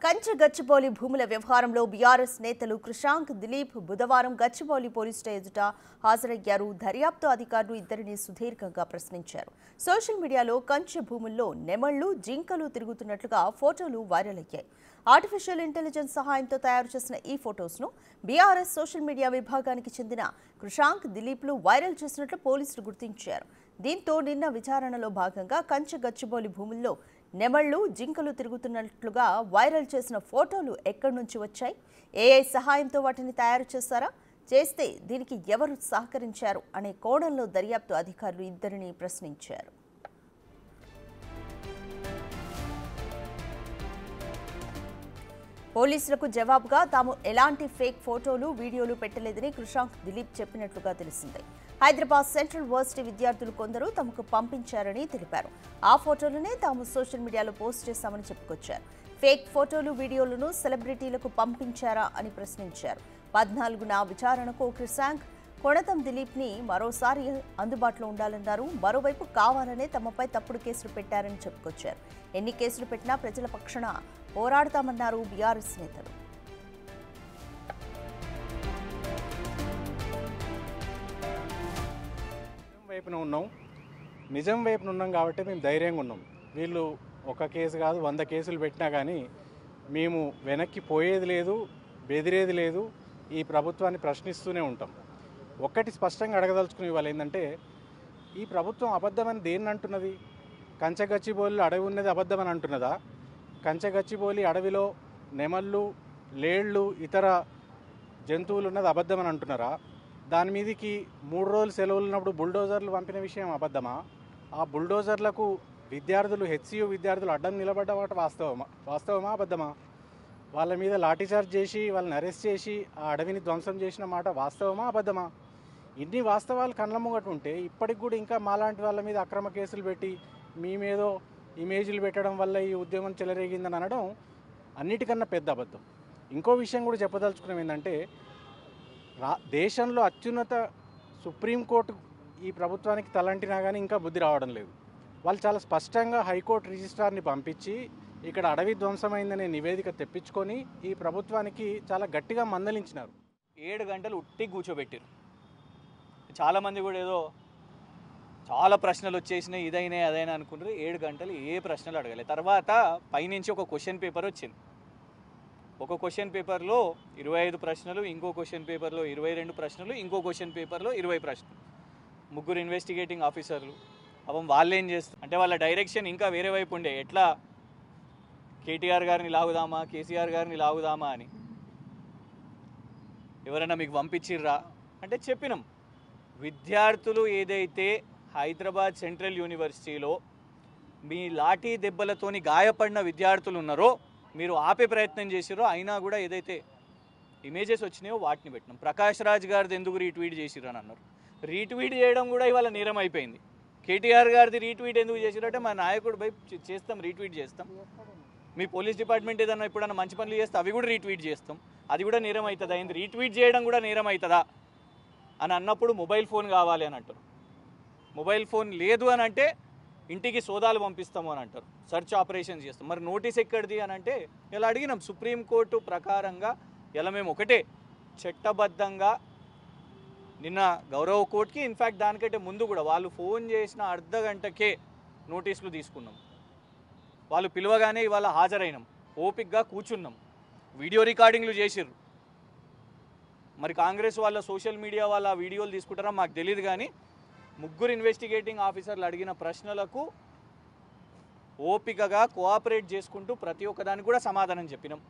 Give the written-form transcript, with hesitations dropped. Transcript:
కంచె గచ్చిబౌలి భూముల వ్యవహారంలో బీఆర్ఎస్ నేతలు కృషాంక్, దిలీప్ బుధవారం గచ్చిబౌలి పోలీస్ స్టేషన్ ఎదుట హాజరయ్యారు. దర్యాప్తు అధికారులు ఇద్దరిని సుదీర్ఘంగా ప్రశ్నించారు. సోషల్ మీడియాలో కంచె భూముల్లో నెమళ్లు, జింకలు తిరుగుతున్నట్లుగా ఫోటోలు వైరల్ అయ్యాయి. ఆర్టిఫిషియల్ ఇంటెలిజెన్స్ సహాయంతో తయారు చేసిన ఈ ఫొటోస్ను బీఆర్ఎస్ సోషల్ మీడియా విభాగానికి చెందిన కృషాంక్, దిలీప్లు వైరల్ చేసినట్లు పోలీసులు గుర్తించారు. దీంతో నిన్న విచారణలో భాగంగా కంచె గచ్చిబౌలి భూముల్లో నెమళ్లు, జింకలు తిరుగుతున్నట్లుగా వైరల్ చేసిన ఫోటోలు ఎక్కడి నుంచి వచ్చాయి, ఏఐ సహాయంతో వాటిని తయారు చేశారా, చేస్తే దీనికి ఎవరు సహకరించారు అనే కోణంలో దర్యాప్తు అధికారులు ఇద్దరిని ప్రశ్నించారు. పోలీసులకు జవాబుగా తాము ఎలాంటి ఫేక్ ఫోటోలు, వీడియోలు పెట్టలేదని కృషాంక్, దిలీప్ చెప్పినట్లుగా తెలిసింది. హైదరాబాద్ సెంట్రల్ వర్సిటీ విద్యార్థులు కొందరు తమకు పంపించారని తెలిపారు. ఆ ఫోటోలనే తాము సోషల్ మీడియాలో పోస్ట్ చేశామని చెప్పుకొచ్చారు. ఫేక్ ఫోటోలు, వీడియోలను సెలబ్రిటీలకు పంపించారా అని ప్రశ్నించారు. 14న విచారణకు కృషాంక్, కొణతం దిలీప్ని మరోసారి అందుబాటులో ఉండాలన్నారు. మరోవైపు కావాలనే తమపై తప్పుడు కేసులు పెట్టారని చెప్పుకొచ్చారు. ఎన్ని కేసులు పెట్టినా ప్రజల పక్షాన పోరాడతామన్నారు బీఆర్ఎస్ నేతలు. నిజం వైపున ఉన్నాం కాబట్టి మేము ధైర్యంగా ఉన్నాం. వీళ్ళు ఒక కేసు కాదు 100 కేసులు పెట్టినా కానీ మేము వెనక్కి పోయేది లేదు, బెదిరేది లేదు. ఈ ప్రభుత్వాన్ని ప్రశ్నిస్తూనే ఉంటాం. ఒక్కటి స్పష్టంగా అడగదలుచుకునే వాళ్ళు ఏంటంటే, ఈ ప్రభుత్వం అబద్ధమని దేన్ని అంటున్నది? కంచెగచ్చిబౌలి అడవి ఉన్నది అబద్ధమని అంటున్నదా? కంచెగచ్చిబౌలి అడవిలో నెమళ్ళు, లేళ్లు, ఇతర జంతువులు ఉన్నది అబద్ధమని అంటున్నారా? దాని మీదకి 3 రోజులు సెలవులు ఉన్నప్పుడు బుల్డోజర్లు పంపిన విషయం అబద్ధమా? ఆ బుల్డోజర్లకు విద్యార్థులు, హెచ్సియు విద్యార్థులు అడ్డం నిలబడ్డమాట వాస్తవమా అబద్ధమా? వాళ్ళ మీద లాఠీచార్జ్ చేసి వాళ్ళని అరెస్ట్ చేసి ఆ అడవిని ధ్వంసం చేసిన మాట వాస్తవమా అబద్ధమా? ఇన్ని వాస్తవాలు కళ్ళ ముంగట ఉంటే ఇప్పటికి కూడా ఇంకా మాలాంటి వాళ్ళ మీద అక్రమ కేసులు పెట్టి మేమేదో ఇమేజ్లు పెట్టడం వల్ల ఈ ఉద్యమం చెలరేగిందని అనడం అన్నిటికన్నా పెద్ద అబద్ధం. ఇంకో విషయం కూడా చెప్పదలుచుకున్నాం ఏంటంటే, దేశంలో అత్యున్నత సుప్రీంకోర్టు ఈ ప్రభుత్వానికి తలంటినా కానీ ఇంకా బుద్ధి రావడం లేదు. వాళ్ళు చాలా స్పష్టంగా హైకోర్టు రిజిస్ట్రార్ని పంపించి ఇక్కడ అడవి ధ్వంసమైందనే నివేదిక తెప్పించుకొని ఈ ప్రభుత్వానికి చాలా గట్టిగా మందలించినారు. 7 గంటలు ఉట్టి కూర్చోబెట్టారు. చాలామంది కూడా ఏదో చాలా ప్రశ్నలు వచ్చేసినాయి, ఇదైనా అదైనా అనుకుంటారు. 7 గంటలు ఏ ప్రశ్నలు అడగలే. తర్వాత పైనుంచి ఒక క్వశ్చన్ పేపర్ వచ్చింది. ఒక క్వశ్చన్ పేపర్లో 25 ప్రశ్నలు, ఇంకో క్వశ్చన్ పేపర్లో 22 ప్రశ్నలు, ఇంకో క్వశ్చన్ పేపర్లో 20 ప్రశ్నలు. 3 ఇన్వెస్టిగేటింగ్ ఆఫీసర్లు. పాపం వాళ్ళు ఏం చేస్తారు అంటే, వాళ్ళ డైరెక్షన్ ఇంకా వేరే వైపు ఉండే, ఎట్లా కేటీఆర్ గారిని లాగుదామా, కేసీఆర్ గారిని లాగుదామా అని. ఎవరైనా మీకు పంపించిర్రా అంటే చెప్పినాం. విద్యార్థులు ఏదైతే హైదరాబాద్ సెంట్రల్ యూనివర్సిటీలో మీ లాఠీ దెబ్బలతోని గాయపడిన విద్యార్థులు ఉన్నారో, మీరు ఆపే ప్రయత్నం చేసిరో, అయినా కూడా ఏదైతే ఇమేజెస్ వచ్చినాయో వాటిని పెట్టినాం. ప్రకాష్ రాజ్ గారిది ఎందుకు రీట్వీట్ చేసిరు అని అన్నారు. రీట్వీట్ చేయడం కూడా ఇవాళ నేరం అయిపోయింది. కేటీఆర్ గారిది రీట్వీట్ ఎందుకు చేసిరంటే, మా నాయకుడు పై చేస్తాం, రీట్వీట్ చేస్తాం. మీ పోలీస్ డిపార్ట్మెంట్ ఏదన్నా ఎప్పుడన్నా మంచి పనులు చేస్తే అవి కూడా రీట్వీట్ చేస్తాం. అది కూడా నేరం అవుతుందా? అయింది రీట్వీట్ చేయడం కూడా నేరం అవుతుందా అని అన్నప్పుడు మొబైల్ ఫోన్ కావాలి అని అంటారు. మొబైల్ ఫోన్ లేదు అని అంటే ఇంటికి సోదాలు పంపిస్తాము అని అంటారు, సెర్చ్ ఆపరేషన్స్ చేస్తాం. మరి నోటీస్ ఎక్కడిది అని అంటే, ఇలా అడిగినాం సుప్రీంకోర్టు ప్రకారంగా. ఇలా మేము ఒకటే చట్టబద్ధంగా నిన్న గౌరవ కోర్టుకి, ఇన్ఫ్యాక్ట్ దానికంటే ముందు కూడా వాళ్ళు ఫోన్ చేసిన అర్ధ గంటకే నోటీసులు తీసుకున్నాం. వాళ్ళు పిలవగానే ఇవాళ హాజరైనాం, ఓపిక్గా కూర్చున్నాం, వీడియో రికార్డింగ్లు చేసిర్రు. మరి కాంగ్రెస్ వాళ్ళ సోషల్ మీడియా వాళ్ళ వీడియోలు తీసుకుంటారా మాకు తెలియదు, కానీ 3 ఇన్వెస్టిగేటింగ్ ఆఫీసర్లు అడిగిన ప్రశ్నలకు ఓపికగా కోఆపరేట్ చేసుకుంటూ ప్రతి ఒక్కదానికి కూడా సమాధానం చెప్పినాం.